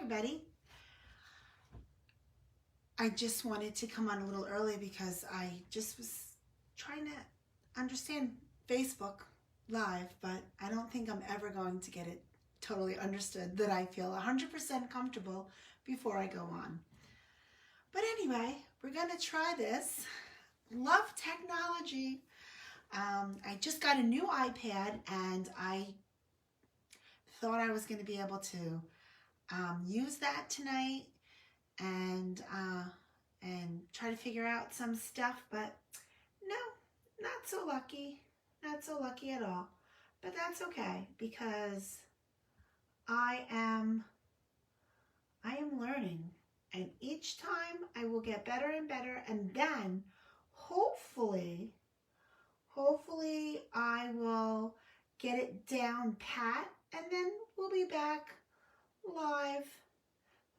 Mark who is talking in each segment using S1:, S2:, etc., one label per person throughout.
S1: everybody. I just wanted to come on a little early because I just was trying to understand Facebook Live, but I don't think I'm ever going to get it totally understood that I feel 100% comfortable before I go on. But anyway, we're going to try this. Love technology. I just got a new iPad and I thought I was going to be able to use that tonight and try to figure out some stuff, but no, not so lucky at all. But that's okay because I am learning, and each time I will get better and better, and then hopefully I will get it down pat, and then we'll be back live,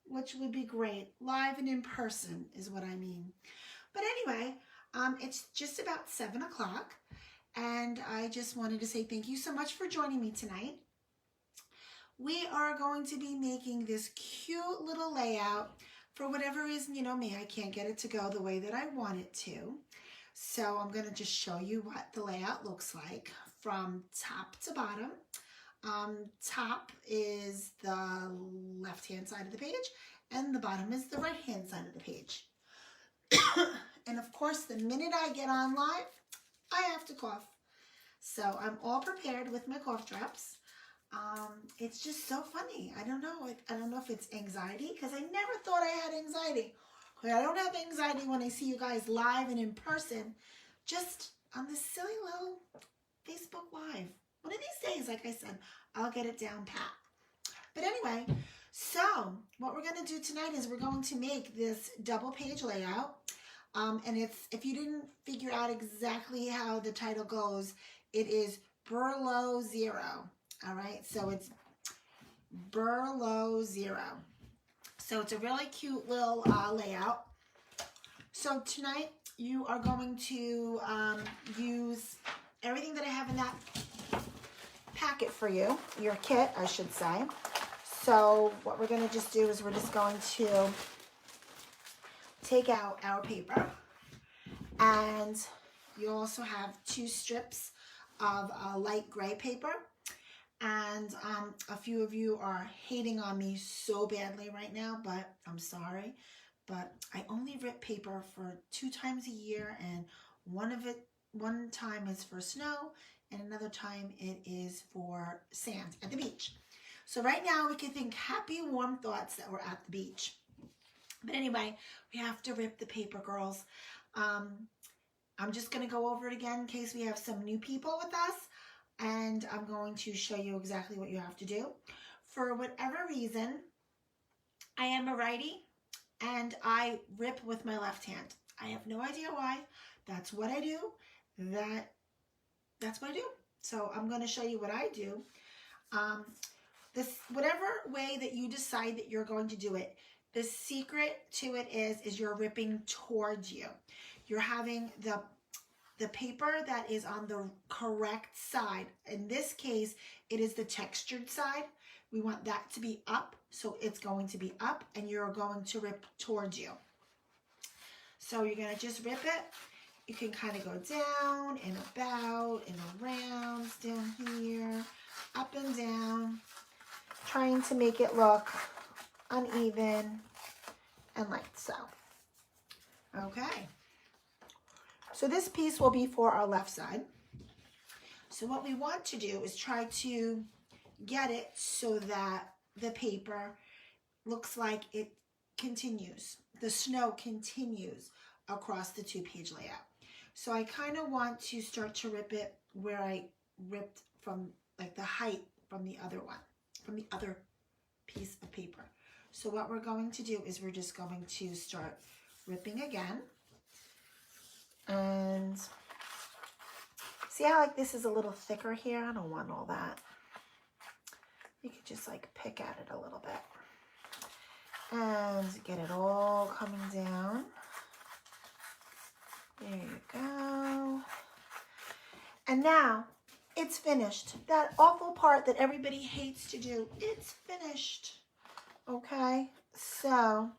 S1: which would be great. Live and in person is what I mean. But anyway, it's just about 7 o'clock, and I just wanted to say thank you so much for joining me tonight. We are going to be making this cute little layout. For whatever reason, you know me, I can't get it to go the way that I want it to. So I'm going to just show you what the layout looks like from top to bottom. Top is the left-hand side of the page, and the bottom is the right-hand side of the page. And of course, the minute I get on live, I have to cough. So I'm all prepared with my cough drops. It's just so funny. I don't know if it's anxiety, because I never thought I had anxiety. I don't have anxiety when I see you guys live and in person, just on this silly little Facebook Live. One of these days, like I said, I'll get it down pat. But anyway, so what we're going to do tonight is we're going to make this double page layout. And if you didn't figure out exactly how the title goes, it is Below Zero. All right, so it's Below Zero. So it's a really cute little layout. So tonight you are going to use everything that I have in that packet for you, your kit, I should say. So what we're going to just do is we're just going to take out our paper, and you also have 2 strips of light gray paper. And a few of you are hating on me so badly right now, but I'm sorry. But I only rip paper for 2 times a year, and one time is for snow, and another time it is for sand at the beach. So right now we can think happy, warm thoughts that we're at the beach. But anyway, we have to rip the paper, girls. I'm just going to go over it again in case we have some new people with us. And I'm going to show you exactly what you have to do. For whatever reason, I am a righty and I rip with my left hand. I have no idea why. That's what I do. That's what I do. So I'm going to show you what I do. Whatever way that you decide that you're going to do it, the secret to it is you're ripping towards you. You're having the paper that is on the correct side. In this case, it is the textured side. We want that to be up, so it's going to be up, and you're going to rip towards you. So you're going to just rip it. You can kind of go down and about and around, down here, up and down, trying to make it look uneven and like so. Okay. So this piece will be for our left side. So what we want to do is try to get it so that the paper looks like it continues. The snow continues across the 2-page layout. So I kind of want to start to rip it where I ripped from, like the height from the other one, from the other piece of paper. So what we're going to do is we're just going to start ripping again. And see how like this is a little thicker here? I don't want all that. You could just like pick at it a little bit and get it all coming down. There you go. And now it's finished. That awful part that everybody hates to do, it's finished. Okay, so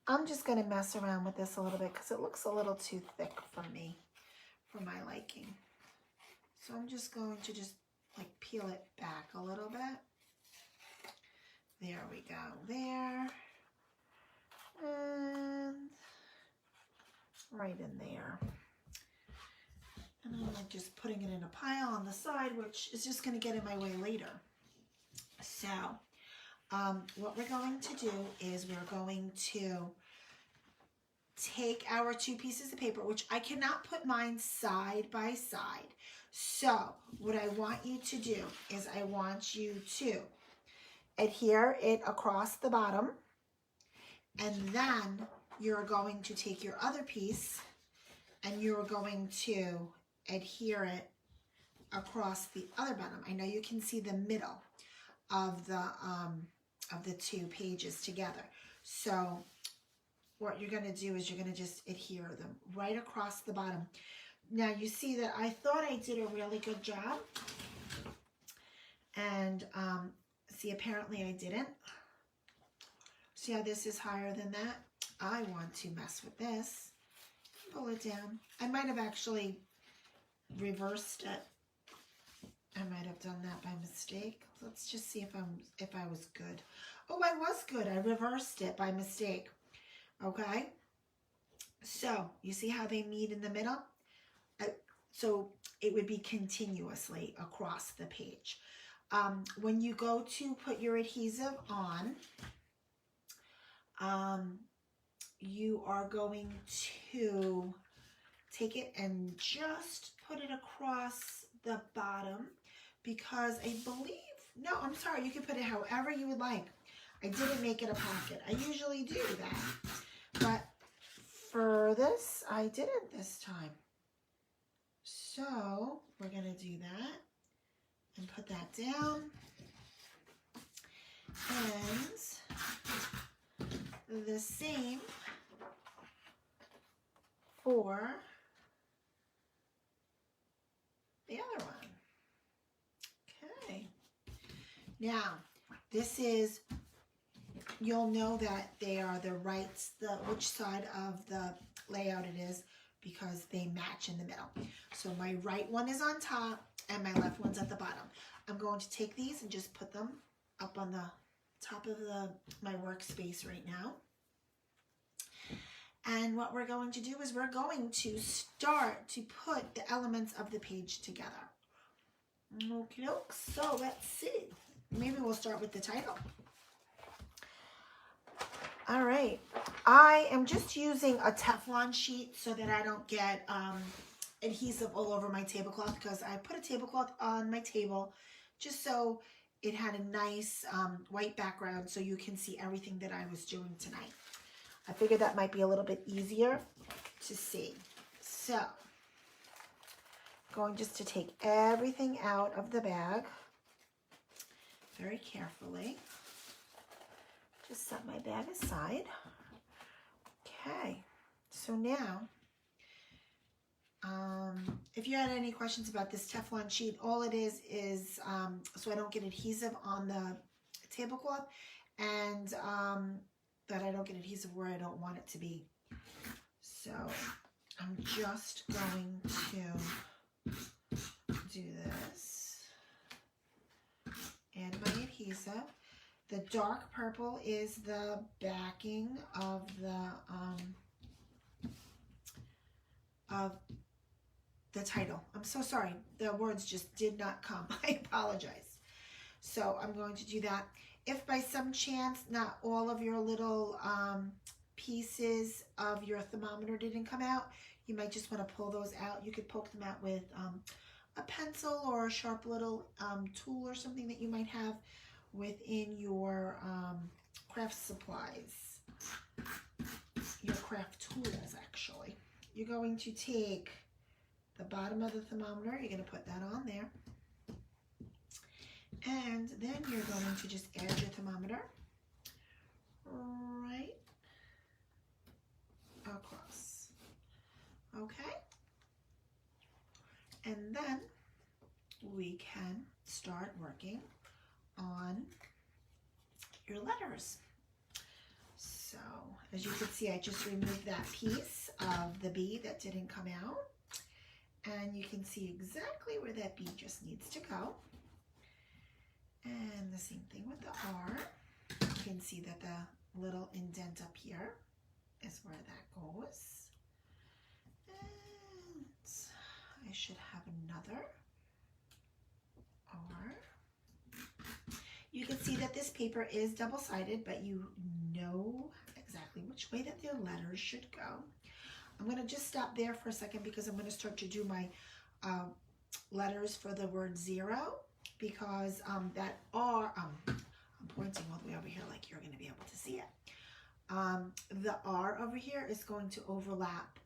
S1: I'm just going to mess around with this a little bit because it looks a little too thick for me, for my liking. So I'm just going to just like peel it back a little bit. There we go, there. And right in there. And I'm like just putting it in a pile on the side, which is just going to get in my way later. So what we're going to do is we're going to take our 2 pieces of paper, which I cannot put mine side by side. So what I want you to do is I want you to adhere it across the bottom, and then you're going to take your other piece and you're going to adhere it across the other bottom. I know you can see the middle of the 2 pages together. So what you're going to do is you're going to just adhere them right across the bottom. Now you see that I thought I did a really good job, and see, apparently I didn't. See how this is higher than that? I want to mess with this. Pull it down. I might have actually reversed it. I might have done that by mistake. Let's just see if I was good. Oh, I was good. I reversed it by mistake. Okay. So you see how they meet in the middle? So it would be continuously across the page. When you go to put your adhesive on, you are going to take it and just put it across the bottom, because I believe, no, I'm sorry, you can put it however you would like. I didn't make it a pocket. I usually do that, but for this, I didn't this time. So we're going to do that and put that down. And the same for the other one. Okay. Now, this is, you'll know that they are which side of the layout it is, because they match in the middle. So my right one is on top and my left one's at the bottom. I'm going to take these and just put them up on the top of my workspace right now. And what we're going to do is we're going to start to put the elements of the page together. Okie doke. So let's see. Maybe we'll start with the title. All right. I am just using a Teflon sheet so that I don't get adhesive all over my tablecloth, because I put a tablecloth on my table just so it had a nice white background so you can see everything that I was doing tonight. I figured that might be a little bit easier to see. So, going just to take everything out of the bag very carefully. Just set my bag aside. Okay, so now, if you had any questions about this Teflon sheet, all it is so I don't get adhesive on the tablecloth, and that I don't get adhesive where I don't want it to be. So I'm just going to do this. Add my adhesive. The dark purple is the backing of the title. I'm so sorry. The words just did not come. I apologize. So I'm going to do that. If by some chance not all of your little pieces of your thermometer didn't come out, you might just want to pull those out. You could poke them out with a pencil or a sharp little tool or something that you might have within your craft supplies, your craft tools actually. You're going to take the bottom of the thermometer, you're going to put that on there, and then you're going to just add your thermometer right across. Okay, and then we can start working on your letters. So as you can see, I just removed that piece of the bee that didn't come out. And you can see exactly where that bee just needs to go. And the same thing with the R. You can see that the little indent up here is where that goes. And I should have another R. You can see that this paper is double-sided, but you know exactly which way that their letters should go. I'm going to just stop there for a second because I'm going to start to do my letters for the word zero, because that R, I'm pointing all the way over here like you're going to be able to see it. The R over here is going to overlap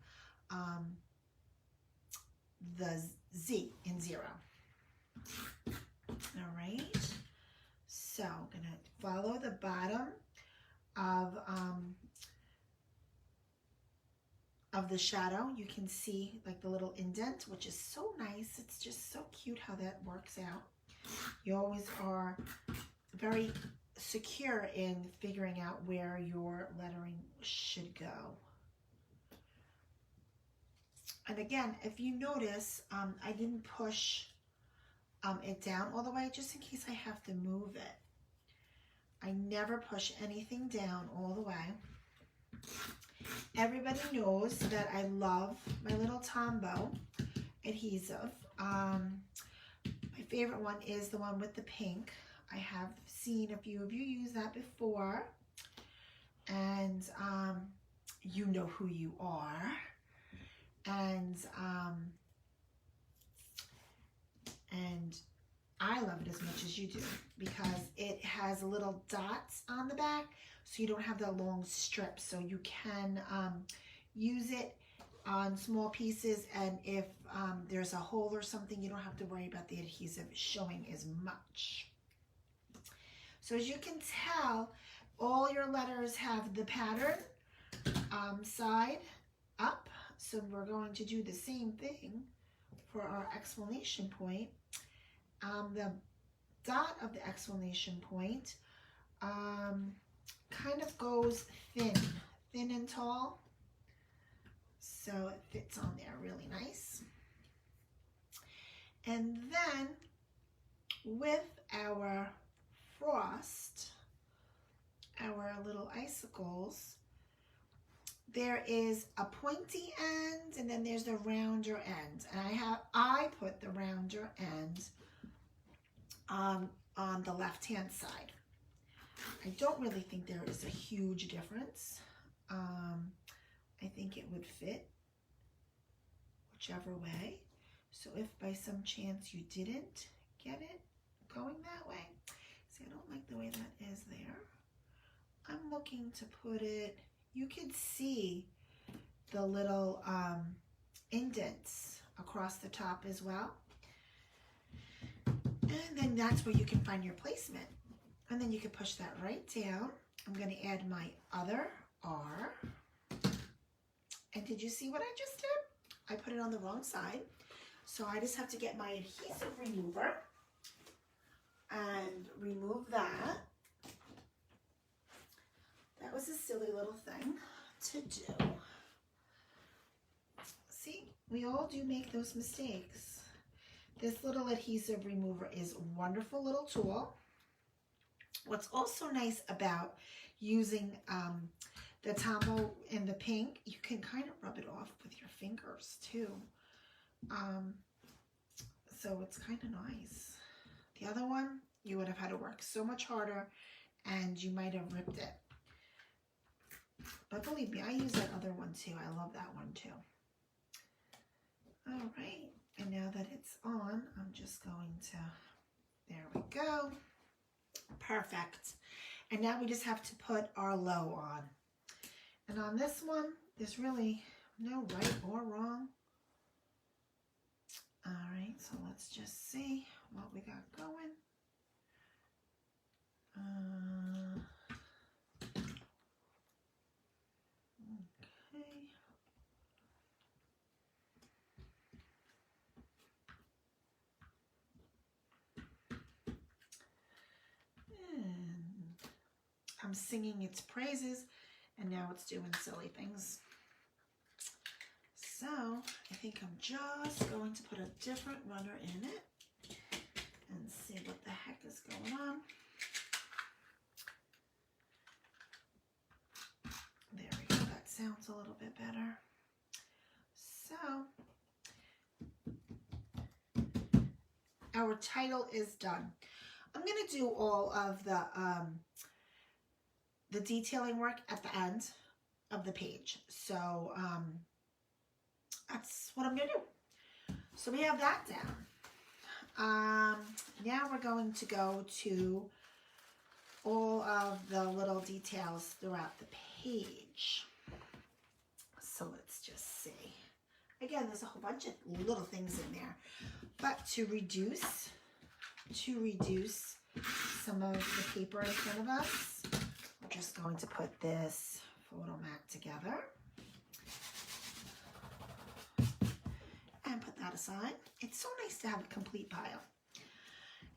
S1: the Z in zero. All right. So I'm going to follow the bottom of the shadow. You can see like the little indent, which is so nice. It's just so cute how that works out. You always are very secure in figuring out where your lettering should go. And again, if you notice, I didn't push it down all the way, just in case I have to move it. I never push anything down all the way. Everybody knows that I love my little Tombow adhesive. My favorite one is the one with the pink. I have seen a few of you use that before, and you know who you are. And I love it as much as you do because it has little dots on the back, so you don't have that long strip. So you can use it on small pieces, and if there's a hole or something, you don't have to worry about the adhesive showing as much. So as you can tell, all your letters have the pattern side up. So we're going to do the same thing for our exclamation point. The dot of the exclamation point kind of goes thin and tall, so it fits on there really nice. And then with our frost, our little icicles, there is a pointy end and then there's the rounder end, and I put the rounder end on the left hand side. I don't really think there is a huge difference. I think it would fit whichever way. So if by some chance you didn't get it going that way, see, I don't like the way that is there. I'm looking to put it, you can see the little indents across the top as well. And then that's where you can find your placement. And then you can push that right down. I'm going to add my other R. And did you see what I just did? I put it on the wrong side. So I just have to get my adhesive remover and remove that. That was a silly little thing to do. See, we all do make those mistakes. This little adhesive remover is a wonderful little tool. What's also nice about using the Tombow in the pink, you can kind of rub it off with your fingers too. So it's kind of nice. The other one, you would have had to work so much harder and you might have ripped it. But believe me, I use that other one too. I love that one too. All right, and now that it's on, I'm just going to, there we go. Perfect. And now we just have to put our low on. And on this one, there's really no right or wrong. All right, so let's just see what we got going. Okay. And I'm singing its praises. and now it's doing silly things. So I think I'm just going to put a different runner in it and see what the heck is going on. There we go, that sounds a little bit better. So our title is done. I'm going to do all of the detailing work at the end of the page. So that's what I'm going to do. So we have that down. Now we're going to go to all of the little details throughout the page. So let's just see. Again, there's a whole bunch of little things in there. But to reduce some of the paper in front of us, we're just going to put this photo mat together and put that aside. It's so nice to have a complete pile.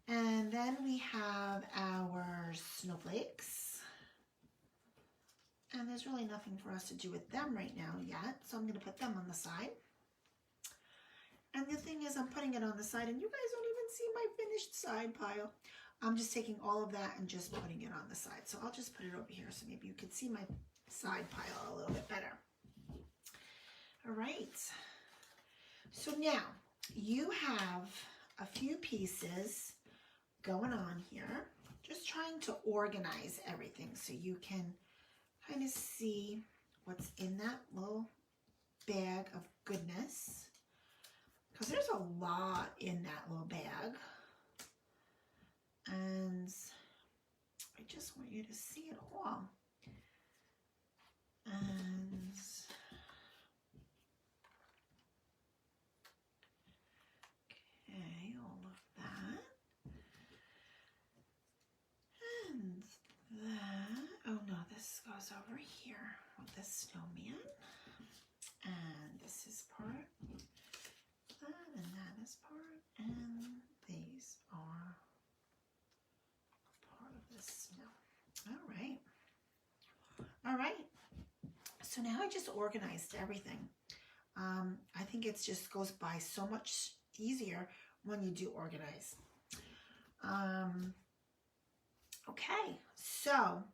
S1: And then we have our snowflakes. And there's really nothing for us to do with them right now yet, so I'm going to put them on the side. And the thing is, I'm putting it on the side, and you guys don't even see my finished side pile. I'm just taking all of that and just putting it on the side. So I'll just put it over here so maybe you can see my side pile a little bit better. All right. So now you have a few pieces going on here. Just trying to organize everything so you can kind of see what's in that little bag of goodness. Because there's a lot in that little bag. And I just want you to see it all. And okay, all of that. And that. Oh no, this goes over here with the snowman. And this is part. That and that is part, and these are part of the snow. All right. So now I just organized everything. I think it just goes by so much easier when you do organize. Okay, so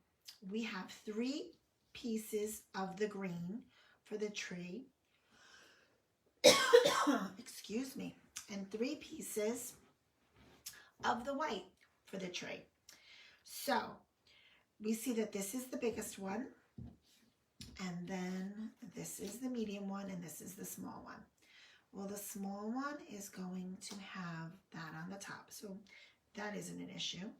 S1: we have 3 pieces of the green for the tree. Excuse me, and 3 pieces of the white for the tree. So we see that this is the biggest one, and then this is the medium one, and this is the small one. Well, the small one is going to have that on the top, so that isn't an issue.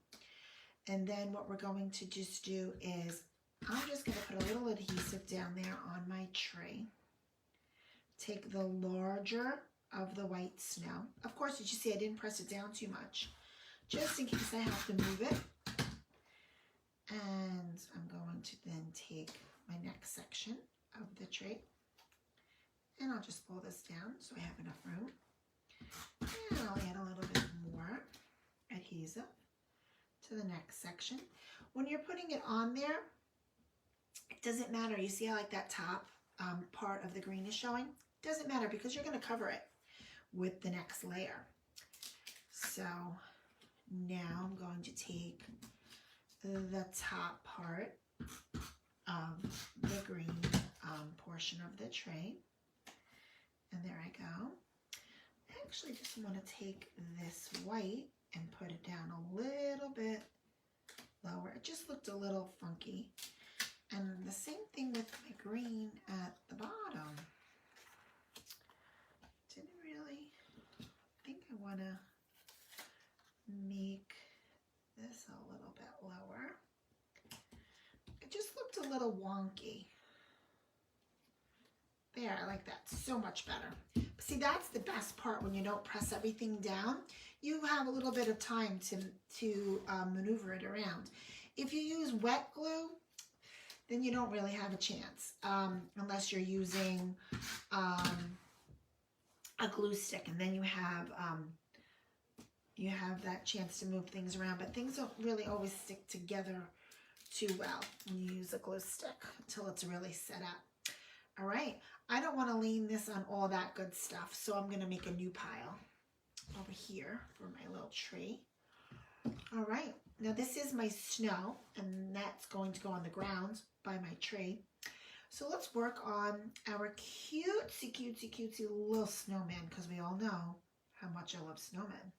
S1: And then what we're going to just do is I'm just going to put a little adhesive down there on my tree. Take the larger of the white snow. Of course, as you see, I didn't press it down too much, just in case I have to move it. And I'm going to then take my next section of the tree, and I'll just pull this down so I have enough room. And I'll add a little bit more adhesive to the next section. When you're putting it on there, it doesn't matter. You see how like that top part of the green is showing? Doesn't matter because you're going to cover it with the next layer. So now I'm going to take the top part of the green portion of the tray, and there I go. I actually just want to take this white and put it down a little bit lower. It just looked a little funky. And the same thing with my green at the bottom. Didn't really think I want to make this a little bit lower. It just looked a little wonky. There, I like that so much better. But see, that's the best part when you don't press everything down. You have a little bit of time to maneuver it around. If you use wet glue, then you don't really have a chance unless you're using a glue stick, and then you have that chance to move things around. But things don't really always stick together too well when you use a glue stick until it's really set up. All right, I don't want to lean this on all that good stuff, so I'm going to make a new pile over here for my little tree. All right, now this is my snow, and that's going to go on the ground by my tree. So let's work on our cutesy, cutesy, cutesy little snowman, because we all know how much I love snowmen.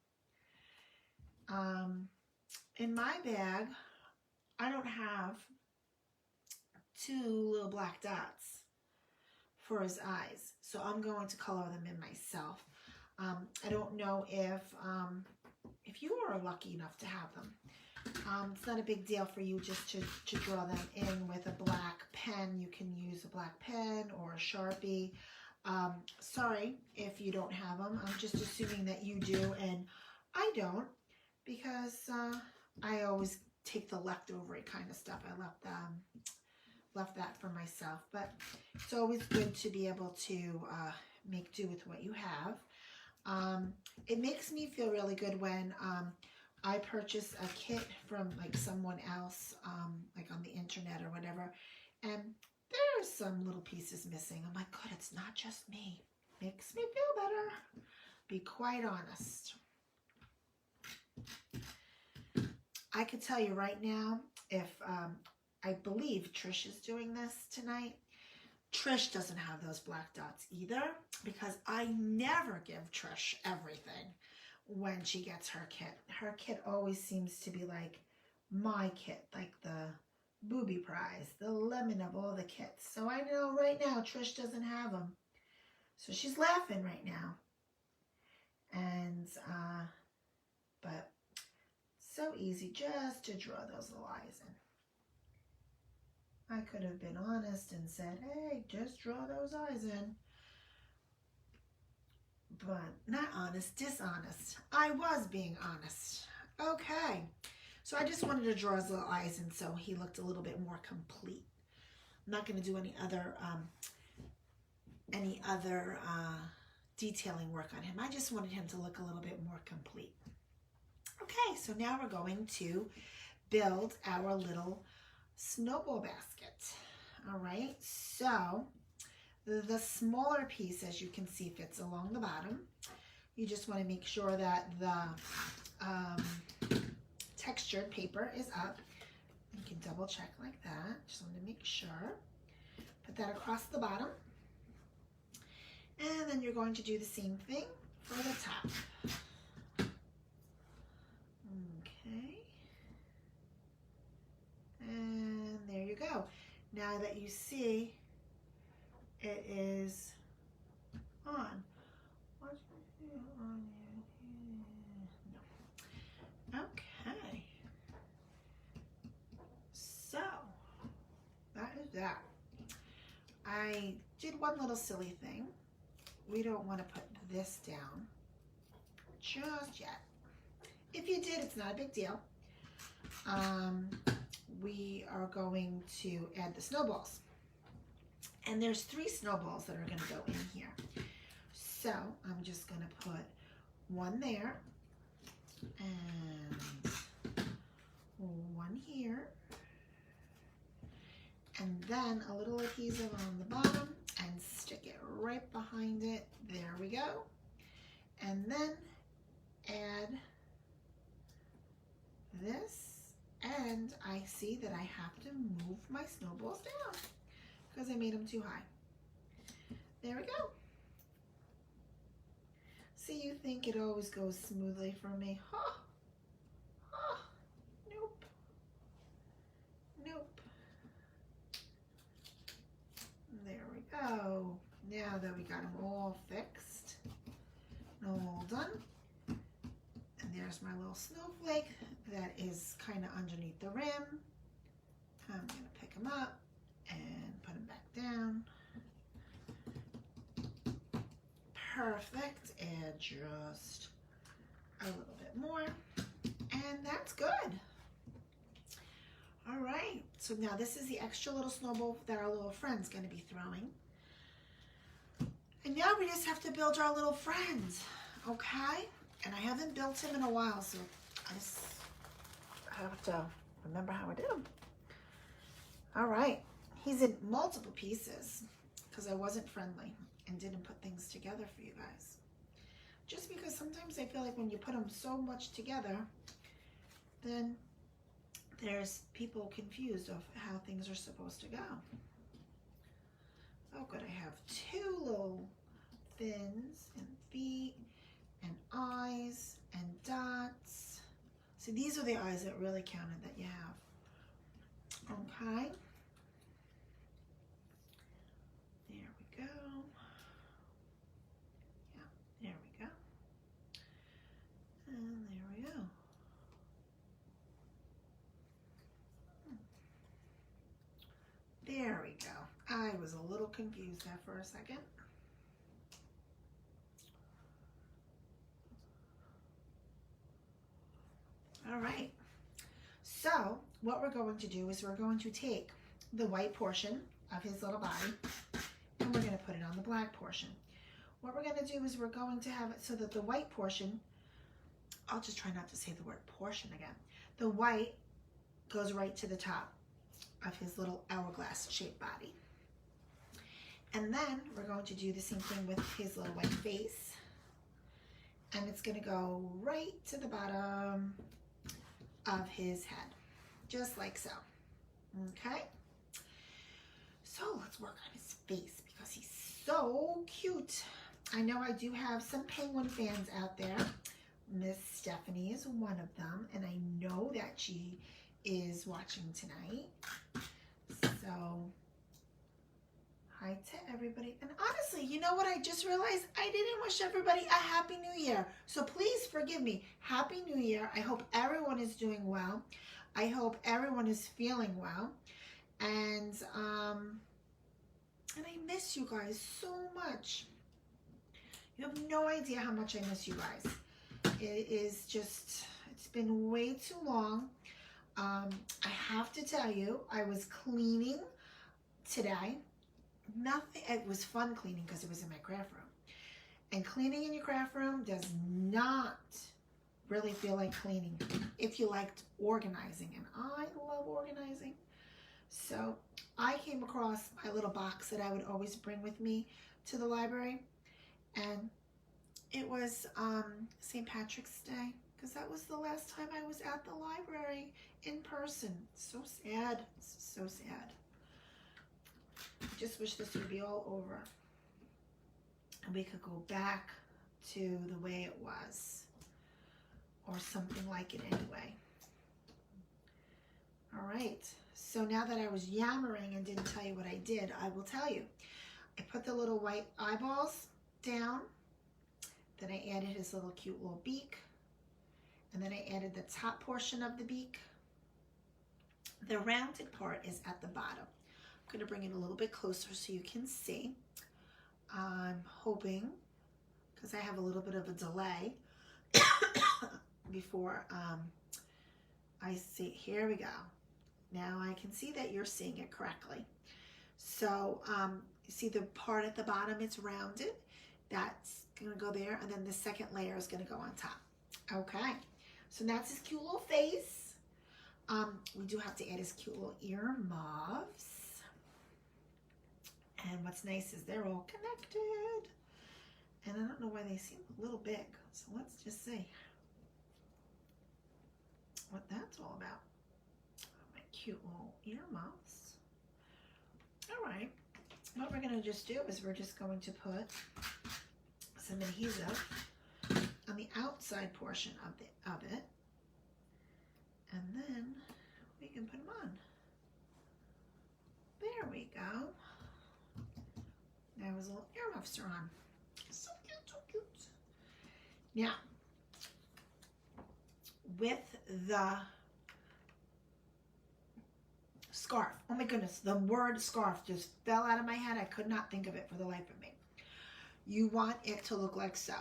S1: In my bag, I don't have 2 little black dots for his eyes, so I'm going to color them in myself. I don't know if you are lucky enough to have them. It's not a big deal for you just to draw them in with a black pen. You can use a black pen or a Sharpie. Sorry if you don't have them. I'm just assuming that you do, and I don't, because I always take the leftover kind of stuff. I left that for myself, but it's always good to be able to make do with what you have. It makes me feel really good when I purchase a kit from like someone else, like on the internet or whatever, and there's some little pieces missing. I'm like, God, it's not just me. Makes me feel better. Be quite honest. I could tell you right now, if I believe Trish is doing this tonight. Trish doesn't have those black dots either, because I never give Trish everything when she gets her kit. Her kit always seems to be like my kit, like the booby prize, the lemon of all the kits. So I know right now Trish doesn't have them. So she's laughing right now. And, but so easy just to draw those little eyes in. I could have been honest and said, hey, just draw those eyes in. But not honest, dishonest. I was being honest. Okay. So I just wanted to draw his little eyes in so he looked a little bit more complete. I'm not going to do any other detailing work on him. I just wanted him to look a little bit more complete. Okay, so now we're going to build our little snowball basket. All right, so the smaller piece, as you can see, fits along the bottom. You just want to make sure that the textured paper is up. You can double check like that. Just want to make sure. Put that across the bottom. And then you're going to do the same thing for the top. Okay. And there you go. Now that you see it is on. No. Okay. So that is that. I did one little silly thing. We don't want to put this down just yet. If you did, it's not a big deal. We are going to add the snowballs. And there's 3 snowballs that are going to go in here. So I'm just going to put one there and one here. And then a little adhesive on the bottom and stick it right behind it. There we go. And then add this. And I see that I have to move my snowballs down because I made them too high. There we go. See, you think it always goes smoothly for me. Huh? Huh? Nope. Nope. There we go. Now that we got them all fixed and all done. And there's my little snowflake that is kind of underneath the rim. I'm going to pick them up and put them back down. Perfect. And just a little bit more. And that's good. All right. So now this is the extra little snowball that our little friend's going to be throwing. And now we just have to build our little friend. Okay? And I haven't built him in a while, so I have to remember how I did him. All right, he's in multiple pieces because I wasn't friendly and didn't put things together for you guys. Just because sometimes I feel like when you put them so much together, then there's people confused of how things are supposed to go. Oh good, I have two little fins and feet and eyes and dots. See, these are the eyes that really counted that you have. Okay. There we go. Yeah, there we go. And there we go. There we go. I was a little confused there for a second. All right. So what we're going to do is we're going to take the white portion of his little body and we're going to put it on the black portion. What we're going to do is we're going to have it so that the white portion, I'll just try not to say the word portion again. The white goes right to the top of his little hourglass shaped body. And then we're going to do the same thing with his little white face. And it's going to go right to the bottom of his head, just like so. Okay? So let's work on his face because he's so cute. I know I do have some penguin fans out there. Miss Stephanie is one of them, and I know that she is watching tonight. So hi to everybody. And honestly, you know what I just realized? I didn't wish everybody a Happy New Year. So please forgive me. Happy New Year. I hope everyone is doing well. I hope everyone is feeling well. And I miss you guys so much. You have no idea how much I miss you guys. It is just, it's been way too long. I have to tell you, I was cleaning today. Nothing, it was fun cleaning because it was in my craft room. And cleaning in your craft room does not really feel like cleaning if you liked organizing. And I love organizing. So I came across my little box that I would always bring with me to the library. And it was St. Patrick's Day, because that was the last time I was at the library in person. So sad, so sad. I just wish this would be all over and we could go back to the way it was, or something like it anyway. All right, so now that I was yammering and didn't tell you what I did, I will tell you. I put the little white eyeballs down, then I added his little cute little beak, and then I added the top portion of the beak. The rounded part is at the bottom. I'm going to bring it a little bit closer so you can see. I'm hoping, because I have a little bit of a delay before I see. Here we go. Now I can see that you're seeing it correctly. So you see the part at the bottom, it's rounded. That's going to go there, and then the second layer is going to go on top. Okay, so that's his cute little face. We do have to add his cute little earmuffs. And what's nice is they're all connected. And I don't know why they seem a little big. So let's just see what that's all about. My cute little earmuffs. All right. What we're going to just do is we're just going to put some adhesive on the outside portion of it. And then we can put them on. There we go. Now his little earmuffs are on. So cute, so cute. Now, with the scarf. Oh my goodness, the word scarf just fell out of my head. I could not think of it for the life of me. You want it to look like so.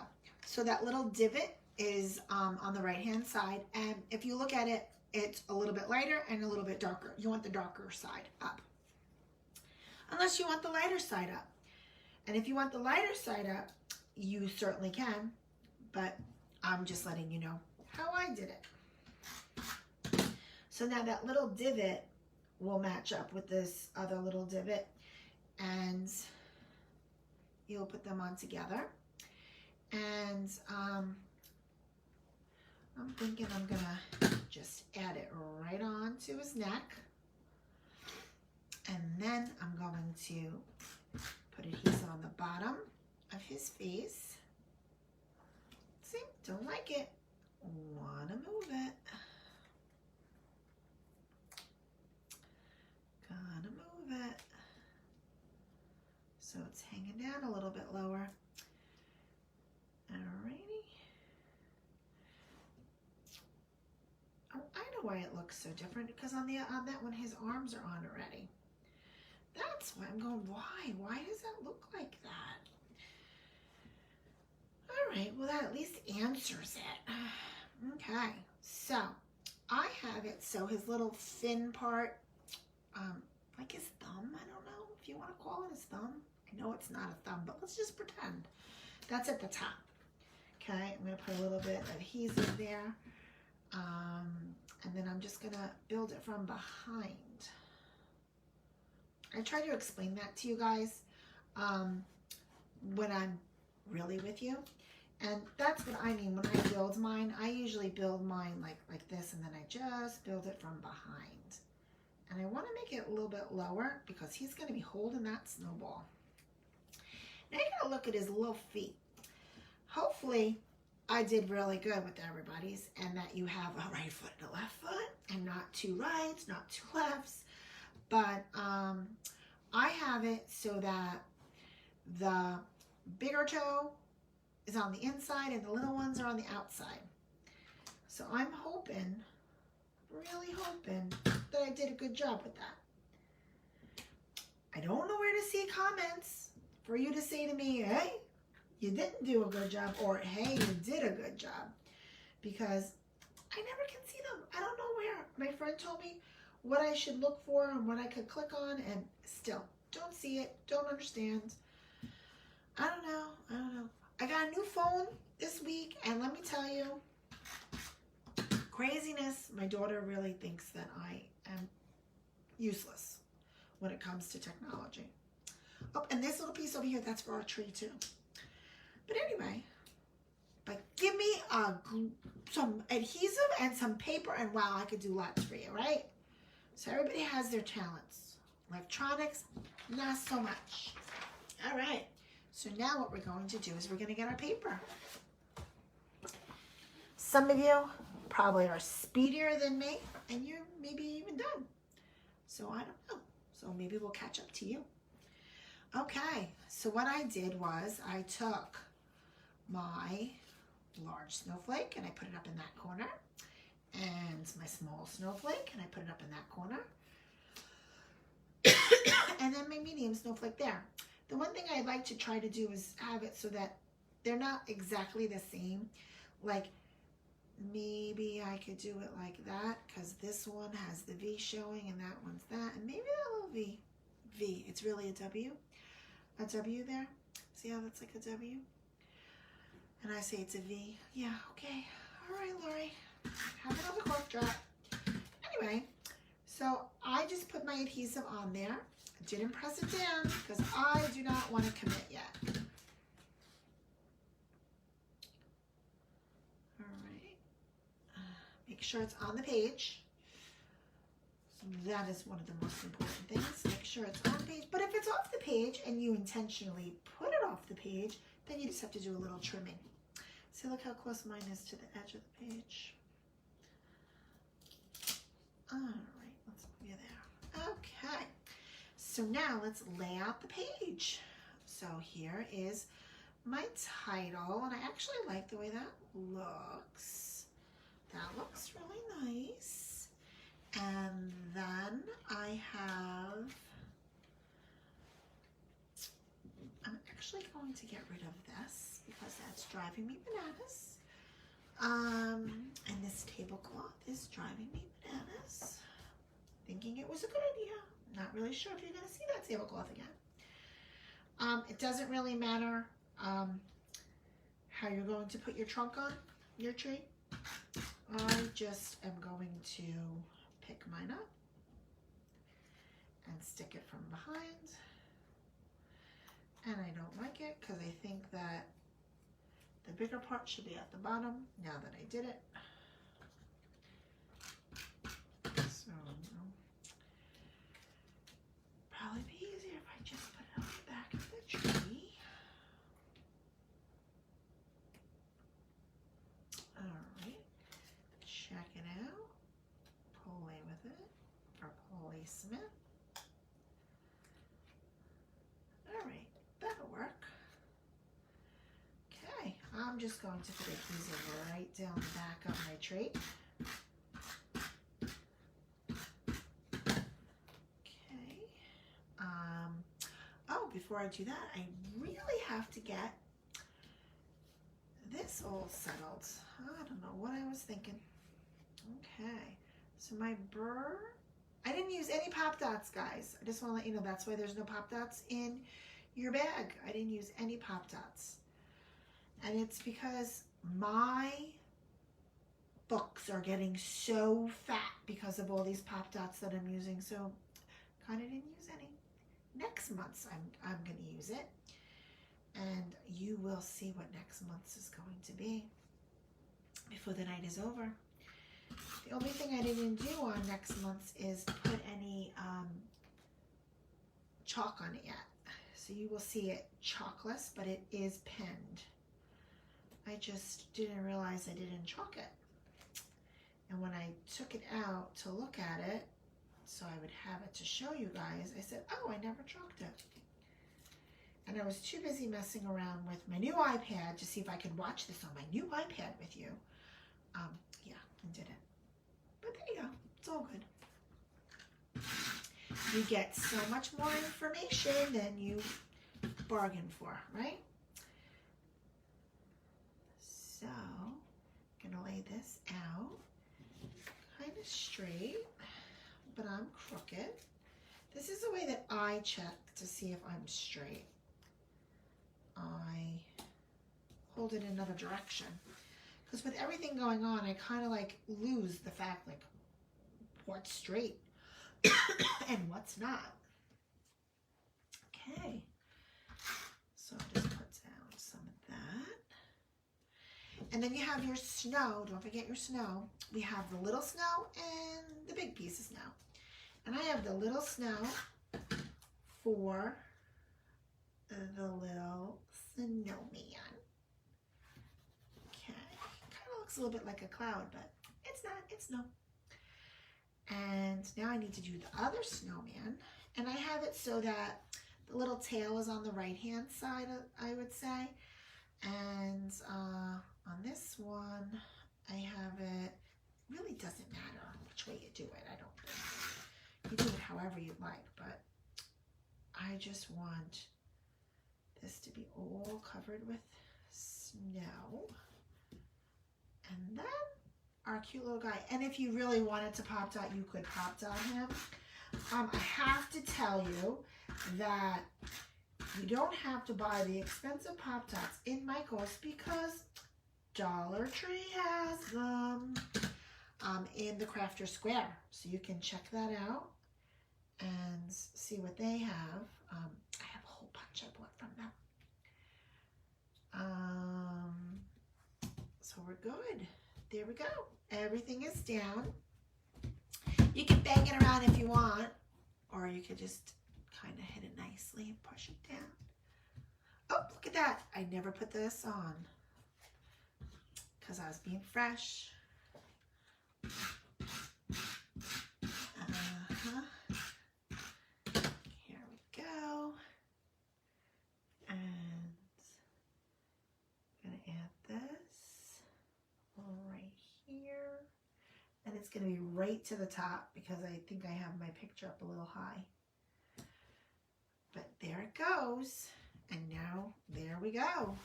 S1: So that little divot is on the right hand side, and if you look at it, it's a little bit lighter and a little bit darker. You want the darker side up. Unless you want the lighter side up. And if you want the lighter side up, you certainly can, but I'm just letting you know how I did it. So now that little divot will match up with this other little divot, and you'll put them on together. And I'm thinking I'm gonna just add it right on to his neck, and then I'm going to put adhesive on the bottom of his face. See, don't like it, wanna move it. Gotta move it. So it's hanging down a little bit lower. Alrighty. Oh, I know why it looks so different, because on that one his arms are on already. That's why I'm going, why? Why does that look like that? Alright, well that at least answers it. Okay, so I have it so his little fin part, like his thumb, I don't know if you want to call it his thumb. I know it's not a thumb, but let's just pretend. That's at the top. Okay, I'm going to put a little bit of adhesive there. And then I'm just going to build it from behind. I try to explain that to you guys when I'm really with you. And that's what I mean when I build mine. I usually build mine like this, and then I just build it from behind. And I want to make it a little bit lower because he's going to be holding that snowball. Now you're going to look at his little feet. Hopefully I did really good with everybody's, and that you have a right foot and a left foot, and not two rights, not two lefts. But I have it so that the bigger toe is on the inside and the little ones are on the outside. So I'm hoping, really hoping, that I did a good job with that. I don't know where to see comments for you to say to me, hey, you didn't do a good job, or hey, you did a good job, because I never can see them. I don't know where. My friend told me what I should look for and what I could click on, and still don't see it, don't understand. I don't know. I got a new phone this week, and let me tell you, craziness. My daughter really thinks that I am useless when it comes to technology. Oh, and this little piece over here, that's for our tree too. But anyway, but give me some adhesive and some paper, and wow, I could do lots for you, right? So everybody has their talents. Electronics, not so much. All right. So now what we're going to do is we're going to get our paper. Some of you probably are speedier than me, and you're maybe even done. So I don't know. So maybe we'll catch up to you. Okay, so what I did was I took my large snowflake and I put it up in that corner, and my small snowflake and I put it up in that corner, and then my medium snowflake there. The one thing I like to try to do is have it so that they're not exactly the same. Like maybe I could do it like that, because this one has the V showing and that one's that, and maybe that little V, it's really a W there. See how that's like a W? And I say it's a V. Yeah, okay. All right, Laurie. Have another cough drop. Anyway, so I just put my adhesive on there. I didn't press it down because I do not want to commit yet. All right. Make sure it's on the page. So that is one of the most important things. Make sure it's on the page. But if it's off the page and you intentionally put it off the page, then you just have to do a little trimming. See, look how close mine is to the edge of the page. All right, let's move you there. Okay, so now let's lay out the page. So here is my title, and I actually like the way that looks. That looks really nice. And then I'm actually going to get rid of this because that's driving me bananas. And this tablecloth is driving me bananas. Thinking it was a good idea. Not really sure if you're going to see that tablecloth again. It doesn't really matter how you're going to put your trunk on your tree. I just am going to pick mine up. and stick it from behind. And I don't like it because I think that the bigger part should be at the bottom now that I did it. So, probably be easier if I just put it on the back of the tree. Alright, check it out. Pull away with it, or placement. Alright, that'll work. Okay, I'm just going to put adhesive right down the back of my tree. Before I do that, I really have to get this all settled. I don't know what I was thinking. Okay, so my burr, I didn't use any pop dots, guys. I just want to let you know that's why there's no pop dots in your bag. I didn't use any pop dots. And it's because my books are getting so fat because of all these pop dots that I'm using, so kind of didn't use any. Next month's I'm going to use it, and you will see what next month's is going to be before the night is over. The only thing I didn't do on next month's is put any chalk on it yet. So you will see it chalkless, but it is penned. I just didn't realize I didn't chalk it. And when I took it out to look at it, so I would have it to show you guys, I said, oh, I never chalked it. And I was too busy messing around with my new iPad to see if I could watch this on my new iPad with you. Yeah, I didn't. But there you go. It's all good. You get so much more information than you bargained for, right? So, I'm going to lay this out kind of straight, but I'm crooked. This is the way that I check to see if I'm straight. I hold it another direction. Because with everything going on, I kind of like lose the fact like what's straight and what's not. Okay. So I'll just put down some of that. And then you have your snow. Don't forget your snow. We have the little snow and the big piece of snow. And I have the little snow for the little snowman. Okay, kind of looks a little bit like a cloud, but it's not, it's snow. And now I need to do the other snowman. And I have it so that the little tail is on the right-hand side, I would say. And on this one, I have it, really doesn't matter which way you do it, I don't think. You do it however you like, but I just want this to be all covered with snow. And then our cute little guy. And if you really wanted to pop dot, you could pop dot him. I have to tell you that you don't have to buy the expensive pop dots in Michael's because Dollar Tree has them in the Crafter Square. So you can check that out and see what they have. I have a whole bunch I bought from them. So we're good. There we go. Everything is down. You can bang it around if you want, or you could just kind of hit it nicely and push it down. Oh, look at that. I never put this on because I was being fresh. Here we go. And I'm going to add this right here. And it's going to be right to the top because I think I have my picture up a little high. But there it goes. And now there we go.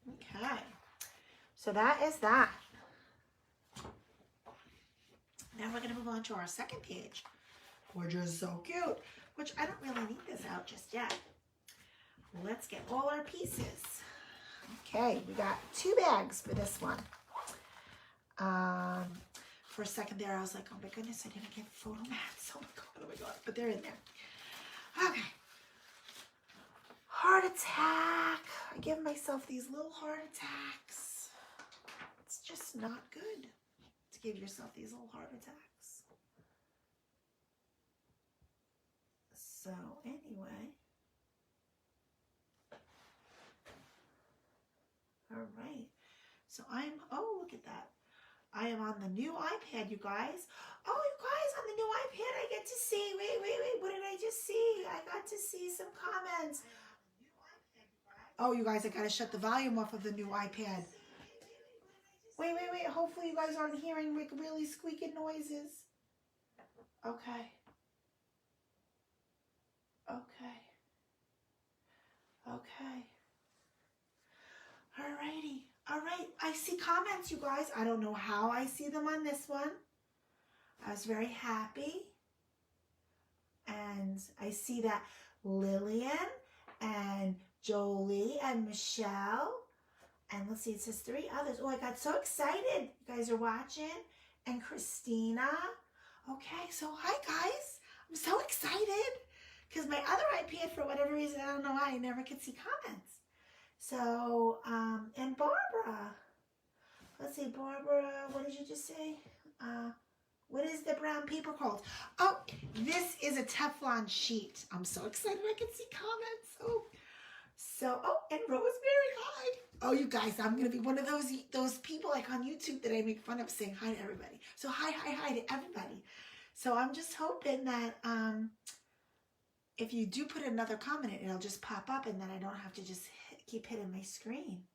S1: Okay. So that is that. Now we're going to move on to our second page, which is so cute, which I don't really need this out just yet. Let's get all our pieces. Okay, we got 2 bags for this one. For a second there, I was like, oh my goodness, I didn't get photo mats. Oh my God, but they're in there. Okay. Heart attack. I give myself these little heart attacks. It's just not good to give yourself these little heart attacks. So anyway. All right. So oh, look at that. I am on the new iPad, you guys. Oh, you guys, on the new iPad, I get to see. Wait. What did I just see? I got to see some comments. Oh, you guys, I got to shut the volume off of the new iPad. Wait. Hopefully you guys aren't hearing really squeaking noises. Okay. Alrighty. All right. I see comments, you guys. I don't know how I see them on this one. I was very happy. And I see that Lillian and Jolie and Michelle. And let's see, it says 3 others. Oh, I got so excited. You guys are watching. And Christina. Okay, so hi, guys. I'm so excited. Because my other iPad, for whatever reason, I don't know why, I never could see comments. So, and Barbara. Let's see, Barbara, what did you just say? What is the brown paper called? Oh, this is a Teflon sheet. I'm so excited I can see comments. Oh, so, oh, and Rosemary, hi. Oh, you guys, I'm going to be one of those people like on YouTube that I make fun of saying hi to everybody. So hi to everybody. So I'm just hoping that if you do put another comment in, it'll just pop up and then I don't have to just keep hitting my screen.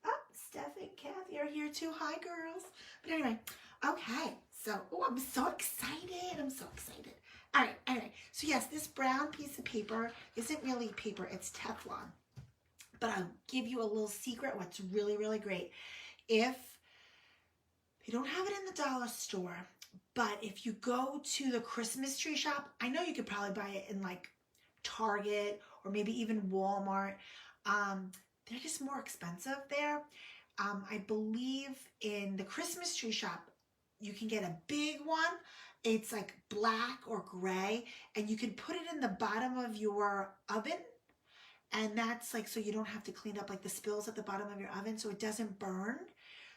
S1: Oh, Steph and Kathy are here too. Hi, girls. But anyway, okay. So, oh, I'm so excited. All right. So yes, this brown piece of paper isn't really paper. It's Teflon. But I'll give you a little secret. What's really, really great. If you don't have it in the dollar store, but if you go to the Christmas tree shop, I know you could probably buy it in like Target or maybe even Walmart. They're just more expensive there. I believe in the Christmas tree shop, you can get a big one. It's like black or gray, and you can put it in the bottom of your oven. And that's like, so you don't have to clean up like the spills at the bottom of your oven so it doesn't burn.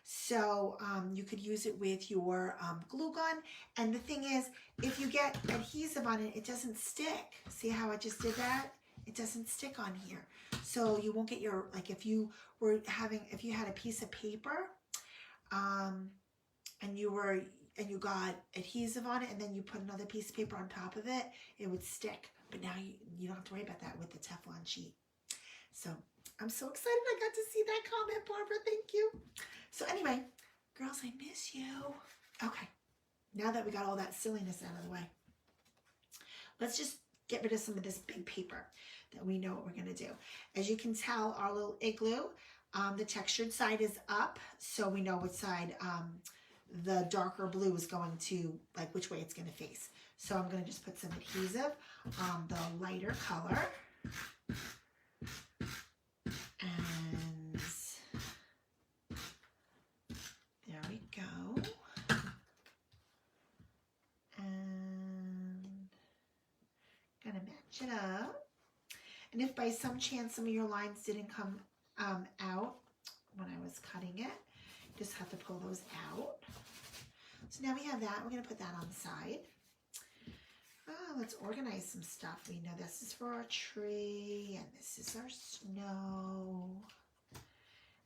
S1: So you could use it with your glue gun. And the thing is, if you get adhesive on it, it doesn't stick. See how I just did that? It doesn't stick on here. So you won't get your, like if you had a piece of paper and you got adhesive on it and then you put another piece of paper on top of it, it would stick. But now you don't have to worry about that with the Teflon sheet. So I'm so excited I got to see that comment, Barbara. Thank you. So anyway, girls, I miss you. Okay, now that we got all that silliness out of the way, let's just get rid of some of this big paper that we know what we're going to do. As you can tell, our little igloo, the textured side is up, so we know which side the darker blue is going to, like which way it's going to face. So I'm going to just put some adhesive on the lighter color. And there we go. And gonna match it up. And if by some chance some of your lines didn't come out when I was cutting it, you just have to pull those out. So now we have that. We're gonna put that on the side. Oh, let's organize some stuff. We know this is for our tree, and this is our snow,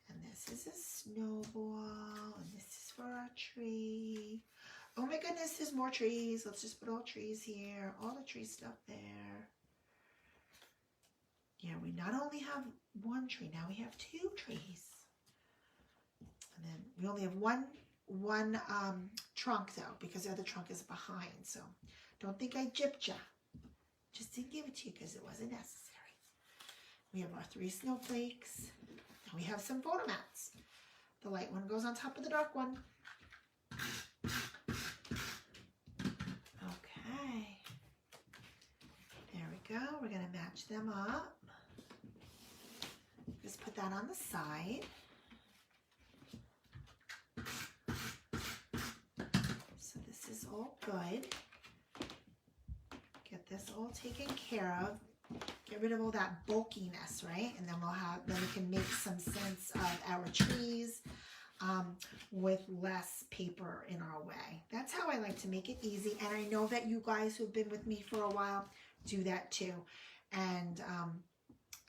S1: and this is a snowball, and this is for our tree. Oh my goodness, there's more trees. Let's just put all trees here, all the tree stuff there. Yeah, we not only have one tree, now we have 2 trees. And then we only have one trunk though, because the other trunk is behind, so don't think I gypped ya. Just didn't give it to you because it wasn't necessary. We have our 3 snowflakes. And we have some photo mats. The light one goes on top of the dark one. Okay. There we go. We're going to match them up. Just put that on the side. So this is all good. Get this all taken care of. Get rid of all that bulkiness, right? And then then we can make some sense of our trees with less paper in our way. That's how I like to make it easy. And I know that you guys who've been with me for a while do that too. And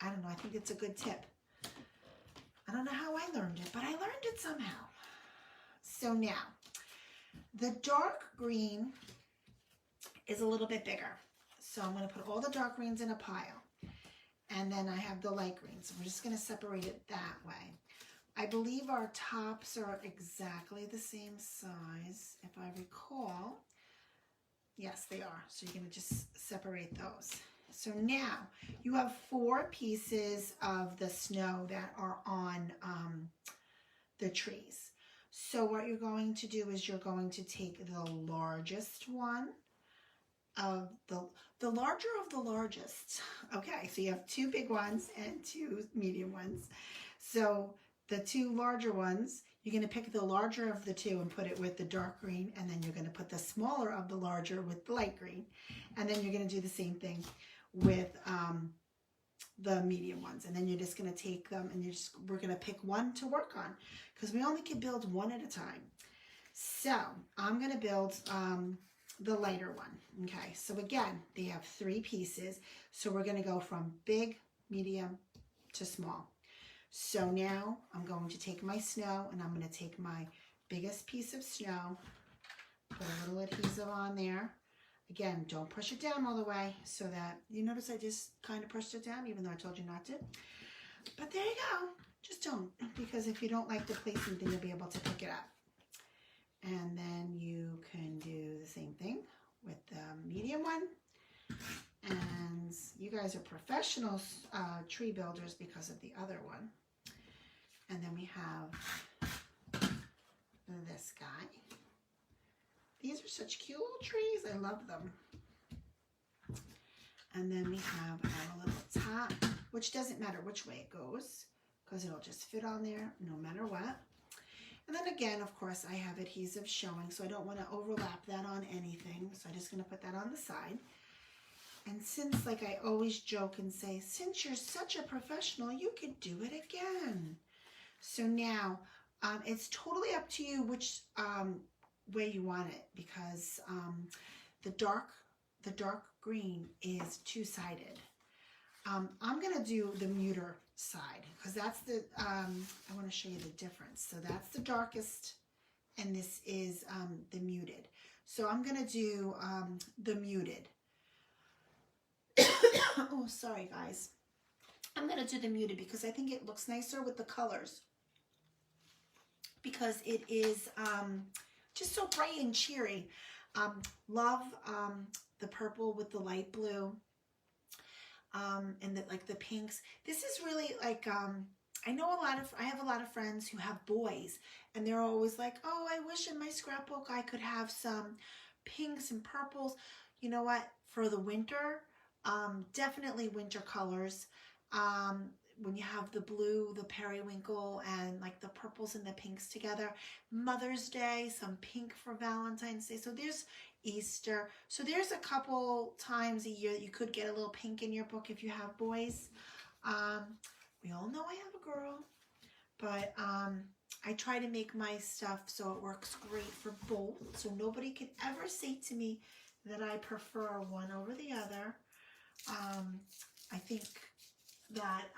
S1: I don't know, I think it's a good tip. I don't know how I learned it, but I learned it somehow. So now, the dark green is a little bit bigger. So I'm going to put all the dark greens in a pile. And then I have the light greens. So we're just going to separate it that way. I believe our tops are exactly the same size, if I recall. Yes, they are. So you're going to just separate those. So now you have 4 pieces of the snow that are on the trees. So what you're going to do is you're going to take the largest one of the larger of the largest. Okay, so you have 2 big ones and 2 medium ones. So the 2 larger ones, you're going to pick the larger of the 2 and put it with the dark green, and then you're going to put the smaller of the larger with the light green, and then you're going to do the same thing with the medium ones, and then you're just going to take them and we're going to pick one to work on because we only can build one at a time. So I'm going to build the lighter one. Okay, so again, they have 3 pieces, so we're going to go from big, medium to small. So now I'm going to take my snow and I'm going to take my biggest piece of snow, put a little adhesive on there. Again, don't push it down all the way so that, you notice I just kind of pushed it down even though I told you not to. But there you go. Just don't, because if you don't like the placement, then you'll be able to pick it up. And then you can do the same thing with the medium one. And you guys are professional tree builders because of the other one. And then we have this guy. These are such cute little trees. I love them. And then we have our little top, which doesn't matter which way it goes because it'll just fit on there no matter what. And then again, of course, I have adhesive showing, so I don't want to overlap that on anything. So I'm just going to put that on the side. And since, like I always joke and say, since you're such a professional, you could do it again. So now, it's totally up to you which way you want it, because the dark green is 2-sided. I'm going to do the muter side because that's the, I want to show you the difference. So that's the darkest and this is the muted. So I'm going to do the muted. Oh, sorry guys. I'm going to do the muted because I think it looks nicer with the colors. Because it is just so bright and cheery. Love the purple with the light blue. And the pinks. This is really like, I have a lot of friends who have boys and they're always like, oh, I wish in my scrapbook I could have some pinks and purples. You know what? For the winter, definitely winter colors. When you have the blue, the periwinkle, and like the purples and the pinks together. Mother's Day, some pink for Valentine's Day. So there's Easter. So there's a couple times a year that you could get a little pink in your book if you have boys. We all know I have a girl, but I try to make my stuff so it works great for both. So nobody can ever say to me that I prefer one over the other. I think that